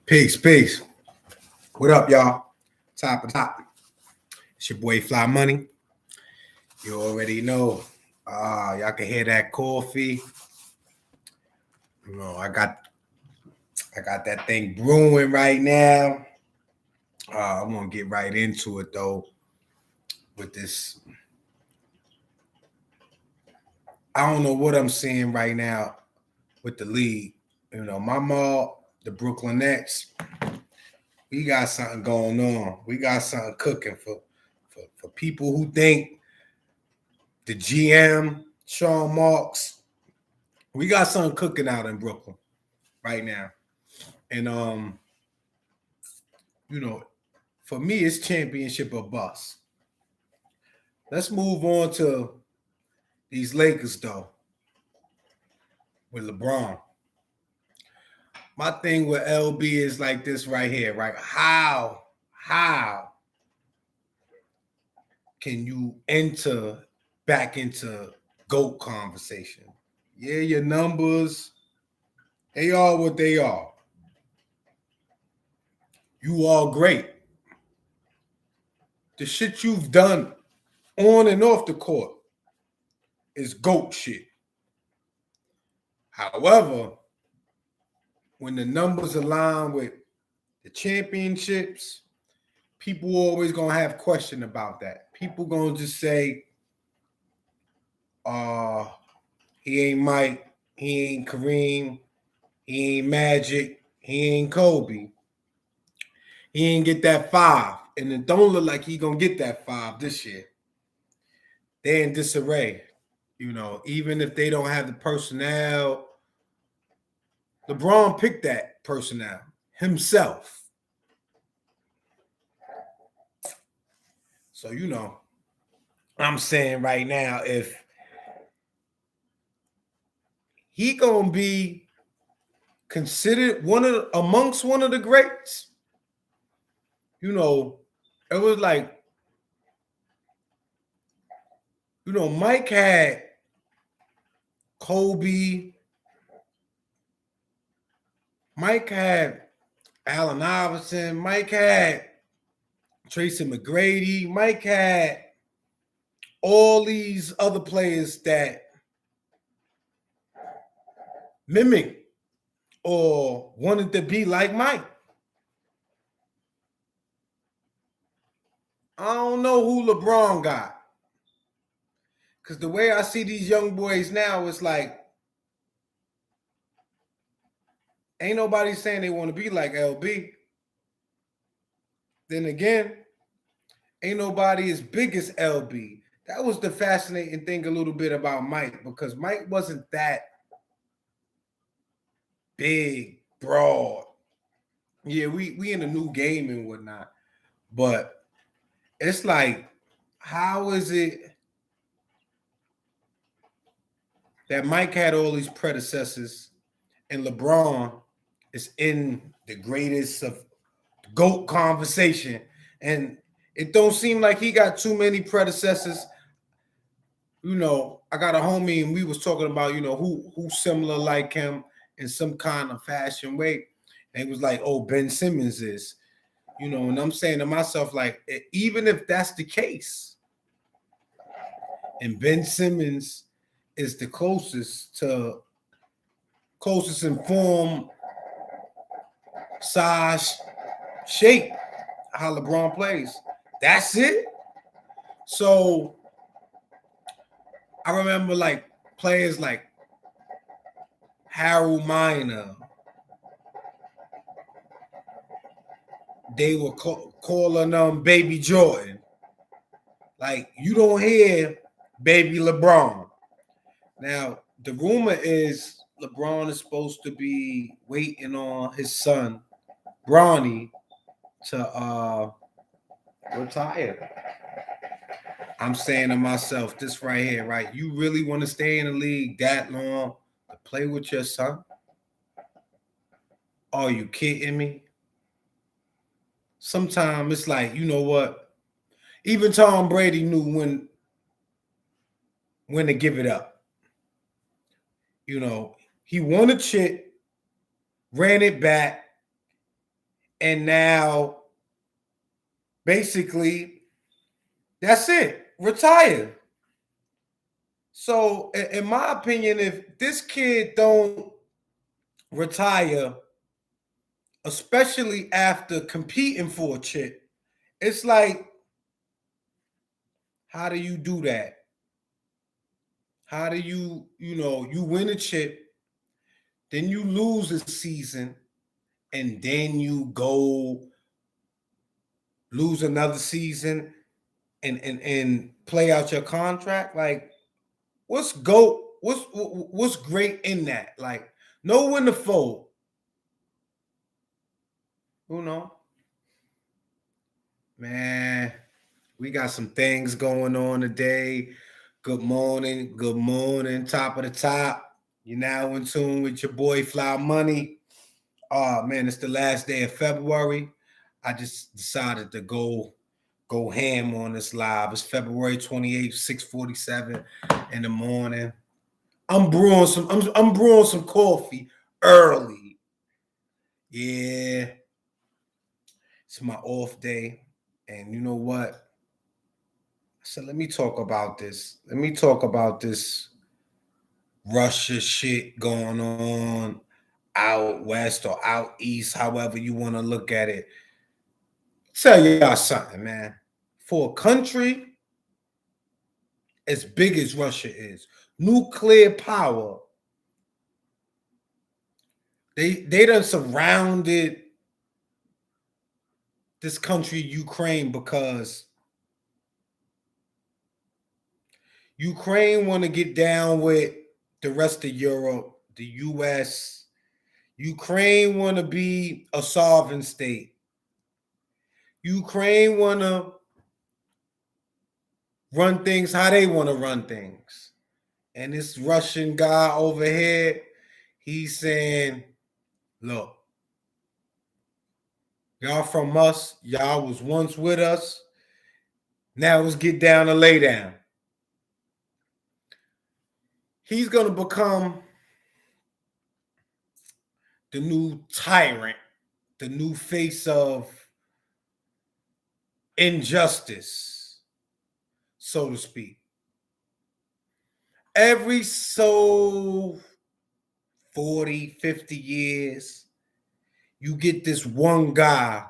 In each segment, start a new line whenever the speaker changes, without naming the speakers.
Peace, peace. What up, y'all? Top of top. It's your boy Fly Money. You already know. Y'all can hear that coffee. You know, I got that thing brewing right now. I'm gonna get right into it though. With this, I don't know what I'm seeing right now with the league. You know, my mall, the Brooklyn Nets. We got something going on. We got something cooking for people who think the GM, Sean Marks. We got something cooking out in Brooklyn right now. And you know, for me, it's championship or bust. Let's move on to these Lakers though, with LeBron. My thing with LB is like this right here, right? How can you enter back into GOAT conversation? Yeah, your numbers, they are what they are. You are great. The shit you've done on and off the court is GOAT shit. However, when the numbers align with the championships, people always gonna have question about that. People gonna just say, he ain't Mike, he ain't Kareem, he ain't Magic, he ain't Kobe. He ain't get that 5. And it don't look like he gonna get that 5 this year. They're in disarray. You know, even if they don't have the personnel, LeBron picked that personnel himself. So, you know, I'm saying right now, if he gonna be considered amongst one of the greats, you know, it was like, you know, Mike had Kobe, Mike had Allen Iverson, Mike had Tracy McGrady, Mike had all these other players that mimic or wanted to be like Mike. I don't know who LeBron got. Because the way I see these young boys now, it's like, ain't nobody saying they want to be like LB. Then again, ain't nobody as big as LB. That was the fascinating thing a little bit about Mike, because Mike wasn't that big, broad. Yeah, we in a new game and whatnot. But it's like, how is it that Mike had all these predecessors and LeBron is in the greatest of GOAT conversation? And it don't seem like he got too many predecessors. You know, I got a homie and we was talking about, you know, who similar like him in some kind of fashion way. And he was like, oh, Ben Simmons is, you know, and I'm saying to myself, like, even if that's the case, and Ben Simmons is the closest in form, size, shape, how LeBron plays. That's it. So I remember like players like Harold Miner. They were calling Baby Jordan. Like, you don't hear Baby LeBron. Now, the rumor is LeBron is supposed to be waiting on his son, Bronny, to retire. I'm saying to myself, this right here, right? You really want to stay in the league that long to play with your son? Are you kidding me? Sometimes it's like, you know what? Even Tom Brady knew when to give it up. You know, he won a chip, ran it back, And now, basically, that's it. Retire. So, in my opinion, if this kid don't retire, especially after competing for a chip, it's like, how do you do that? How do you win a chip, then you lose a season, and then you go lose another season and play out your contract? Like, what's great in that? Like, know when to fold. You know, man, we got some things going on today. Good morning, top of the top. You're now in tune with your boy Fly Money. Oh man, it's the last day of February. I just decided to go ham on this live. It's February 28th, 6:47 in the morning. I'm brewing some coffee early. Yeah. It's my off day. And you know what? So let me talk about this. Let me talk about this Russia shit going on out west or out east, however you want to look at it. Tell y'all something, man. For a country as big as Russia is, nuclear power, they done surrounded this country, Ukraine, because Ukraine want to get down with the rest of Europe, the US. Ukraine want to be a sovereign state. Ukraine want to run things how they want to run things. And this Russian guy over here, he's saying, look, y'all from us, y'all was once with us. Now let's get down to lay down. He's going to become the new tyrant, the new face of injustice, so to speak. Every 40, 50 years, you get this one guy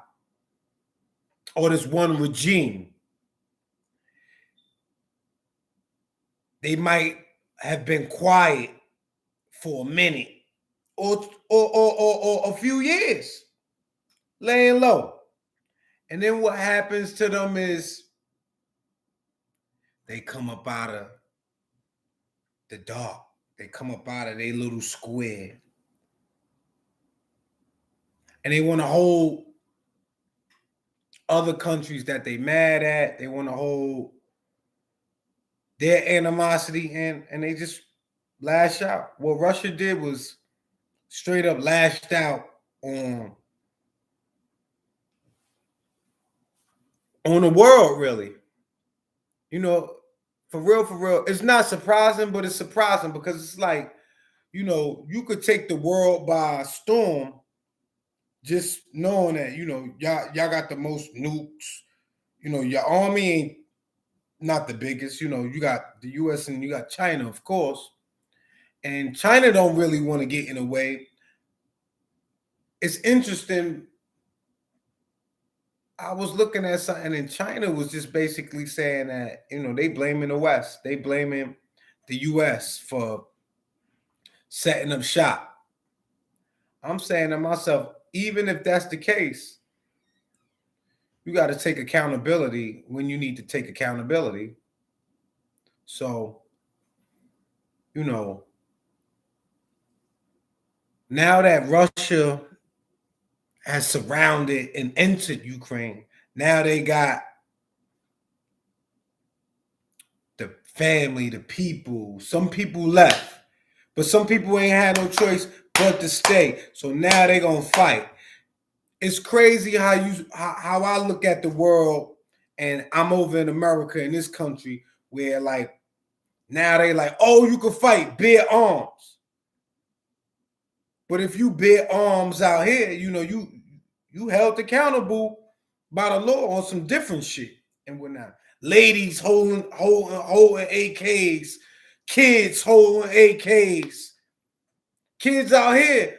or this one regime. They might have been quiet for a minute or a few years, laying low. And then what happens to them is they come up out of the dark. They come up out of their little square. And they want to hold other countries that they mad at. They want to hold their animosity and they just lash out. What Russia did was straight up lashed out on the world, really. You know, for real. It's not surprising, but it's surprising because it's like, you could take the world by storm just knowing that, y'all got the most nukes. Your army ain't not the biggest. You got the US and you got China, of course. And China don't really want to get in the way. It's interesting. I was looking at something, and China was just basically saying that, they blaming the West. They blaming the US for setting up shop. I'm saying to myself, even if that's the case, you got to take accountability when you need to take accountability. So, now that Russia has surrounded and entered Ukraine, now they got the family, the people. Some people left, but some people ain't had no choice but to stay. So now they gonna fight. It's crazy how I look at the world, and I'm over in America, in this country, where like now they like, oh, you can fight, bear arms. But if you bear arms out here, you held accountable by the law on some different shit and whatnot. Ladies holding AKs, kids holding AKs, kids out here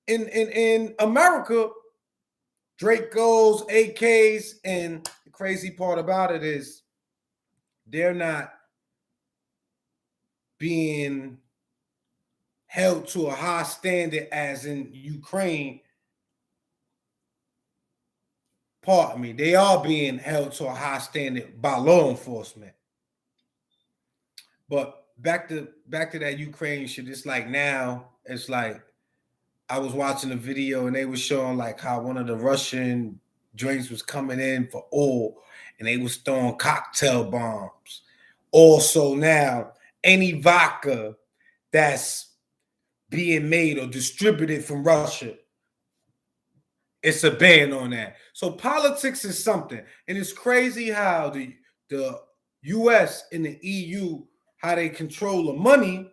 in America, Dracos, AKs, and the crazy part about it is they're not being held to a high standard as in Ukraine. Pardon me, they are being held to a high standard by law enforcement. But back to that Ukraine shit, it's like now, it's like I was watching a video and they were showing like how one of the Russian drinks was coming in for oil and they was throwing cocktail bombs. Also now, any vodka that's being made or distributed from Russia, it's a ban on that. So politics is something. And it's crazy how the US and the EU, how they control the money.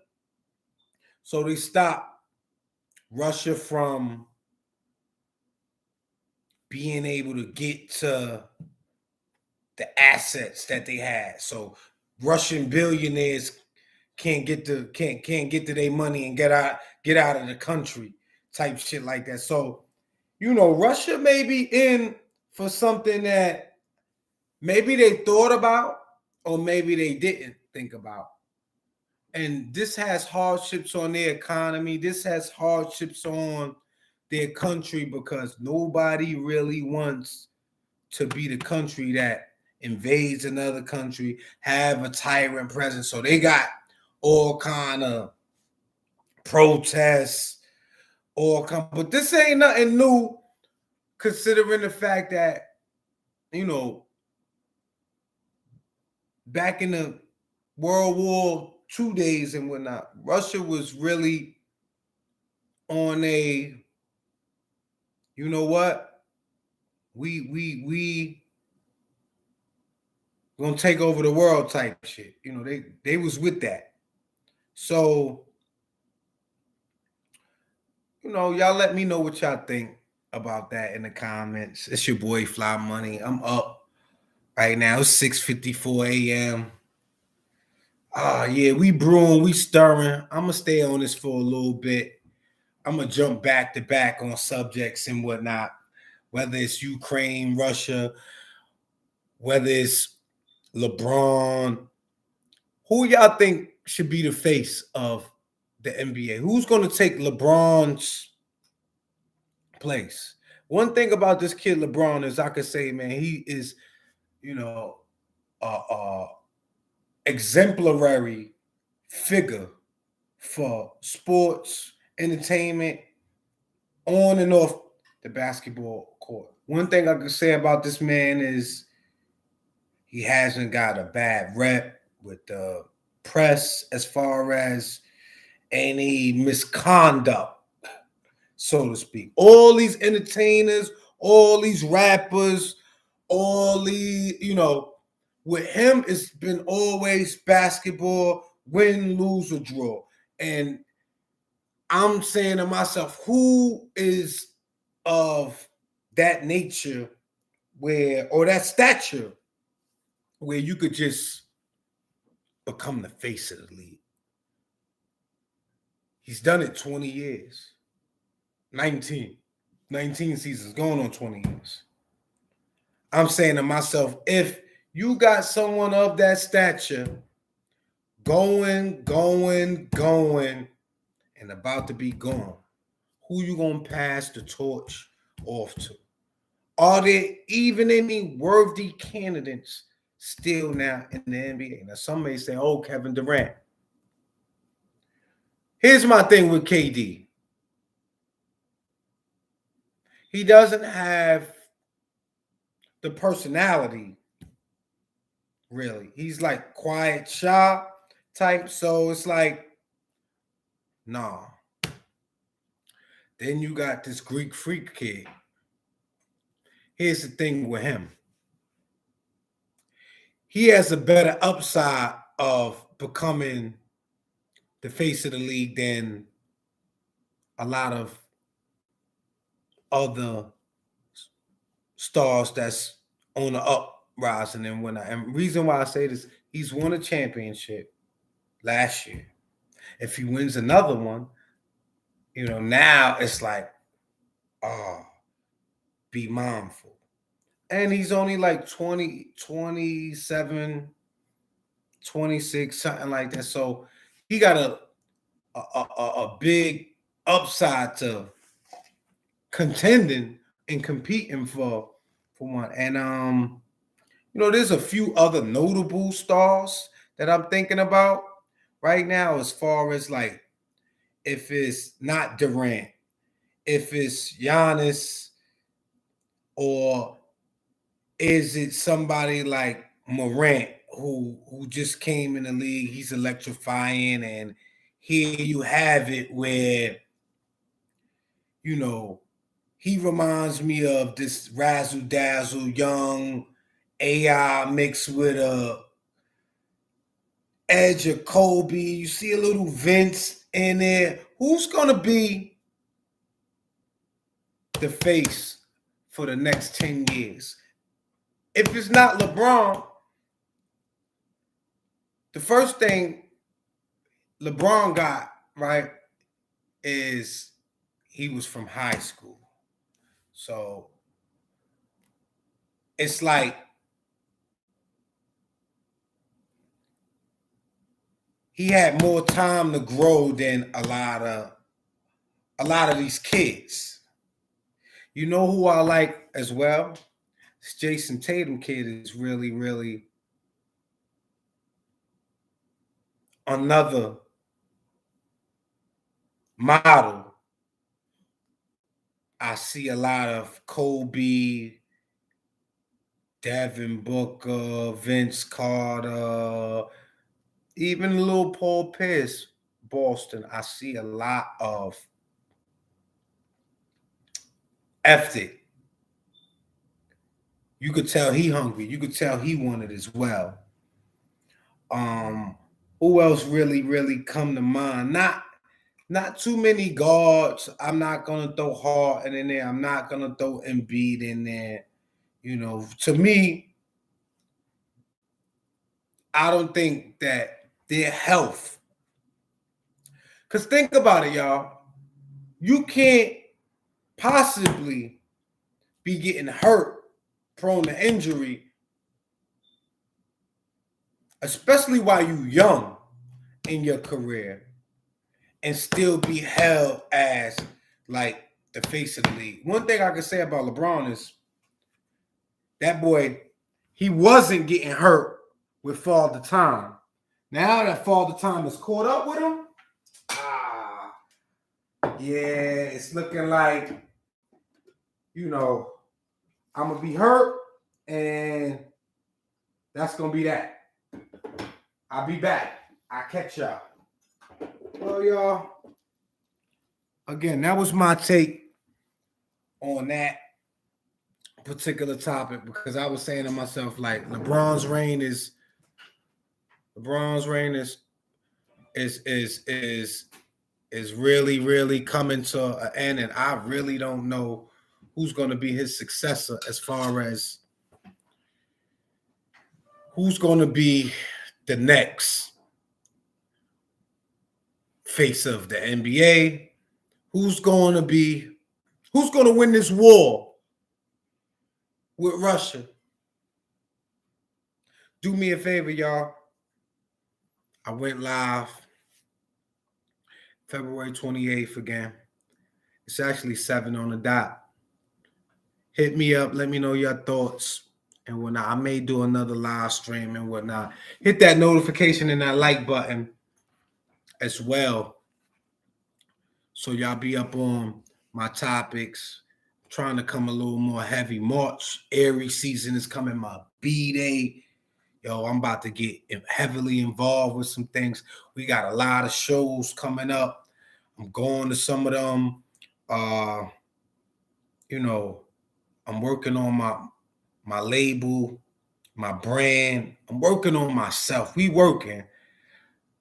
So they stop Russia from being able to get to the assets that they had. So Russian billionaires can't get to their money and get out of the country, type shit like that. So, Russia may be in for something that maybe they thought about or maybe they didn't think about. And this has hardships on their economy. This has hardships on their country because nobody really wants to be the country that invades another country, have a tyrant presence. So they got all kind of protests, but this ain't nothing new, considering the fact that, back in the World War II days and whatnot, Russia was really on a, you know what, we gonna take over the world type shit. They was with that. So, y'all let me know what y'all think about that in the comments. It's your boy Fly Money. I'm up right now. It's 6:54 a.m. Yeah, we brewing, we stirring. I'm gonna stay on this for a little bit. I'm gonna jump back to back on subjects and whatnot, whether it's Ukraine, Russia, whether it's LeBron. Who y'all think should be the face of the NBA? Who's gonna take LeBron's place? One thing about this kid LeBron is I could say, man, he is, a exemplary figure for sports, entertainment, on and off the basketball court. One thing I can say about this man is he hasn't got a bad rep with the press as far as any misconduct, so to speak. All these entertainers, all these rappers, all these, with him, it's been always basketball, win, lose, or draw. And I'm saying to myself, who is of that nature or that stature where you could just become the face of the league? He's done it 20 years. 19 seasons, going on 20 years. I'm saying to myself, if you got someone of that stature going, and about to be gone, who you gonna pass the torch off to? Are there even any worthy candidates still now in the NBA? Now, some may say, oh, Kevin Durant. Here's my thing with KD. He doesn't have the personality, really. He's like quiet, shy type. So it's like, nah. Then you got this Greek freak kid. Here's the thing with him. He has a better upside of becoming the face of the league than a lot of other stars that's on the uprising and whatnot. And reason why I say this, he's won a championship last year. If he wins another one, now it's like, oh, be mindful. And he's only like 20, 27, 26, something like that. So he got a big upside to contending and competing for one. And there's a few other notable stars that I'm thinking about right now, as far as like if it's not Durant, if it's Giannis, or is it somebody like Morant who just came in the league? He's electrifying, and here you have it where he reminds me of this razzle dazzle young AI mixed with a edge of Kobe. You see a little Vince in there. Who's gonna be the face for the next 10 years? If it's not LeBron, the first thing LeBron got, right, is he was from high school. So it's like he had more time to grow than a lot of these kids. You know who I like as well? This Jason Tatum kid is really, really another model. I see a lot of Kobe, Devin Booker, Vince Carter, even little Paul Pierce, Boston. I see a lot of effort. You could tell he hungry. You could tell he wanted as well. Who else really, really come to mind? Not too many guards. I'm not gonna throw Harden in there. I'm not gonna throw Embiid in there. To me, I don't think that their health. Because think about it, y'all. You can't possibly be getting hurt, prone to injury, especially while you're young in your career, and still be held as like the face of the league. One thing I can say about LeBron is that boy, he wasn't getting hurt with Father Time. Now that Father Time is caught up with him, yeah, it's looking like, I'm going to be hurt, and that's going to be that. I'll be back. I'll catch y'all. Well, y'all, again, that was my take on that particular topic, because I was saying to myself, like, LeBron's reign is really, really coming to an end, and I really don't know who's going to be his successor, as far as who's going to be the next face of the NBA. Who's going to win this war with Russia? Do me a favor, y'all. I went live February 28th again. It's actually 7 on the dot. Hit me up. Let me know your thoughts and whatnot. I may do another live stream and whatnot. Hit that notification and that like button as well, so y'all be up on my topics. I'm trying to come a little more heavy. March, Aries season is coming. My B-Day. Yo, I'm about to get heavily involved with some things. We got a lot of shows coming up. I'm going to some of them. I'm working on my label, my brand. I'm working on myself. We working.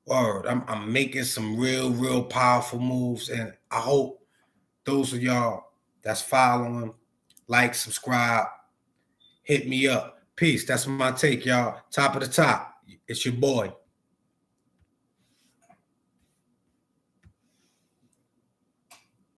Word. I'm making some real, real powerful moves. And I hope those of y'all that's following, like, subscribe, hit me up. Peace. That's my take, y'all. Top of the top. It's your boy.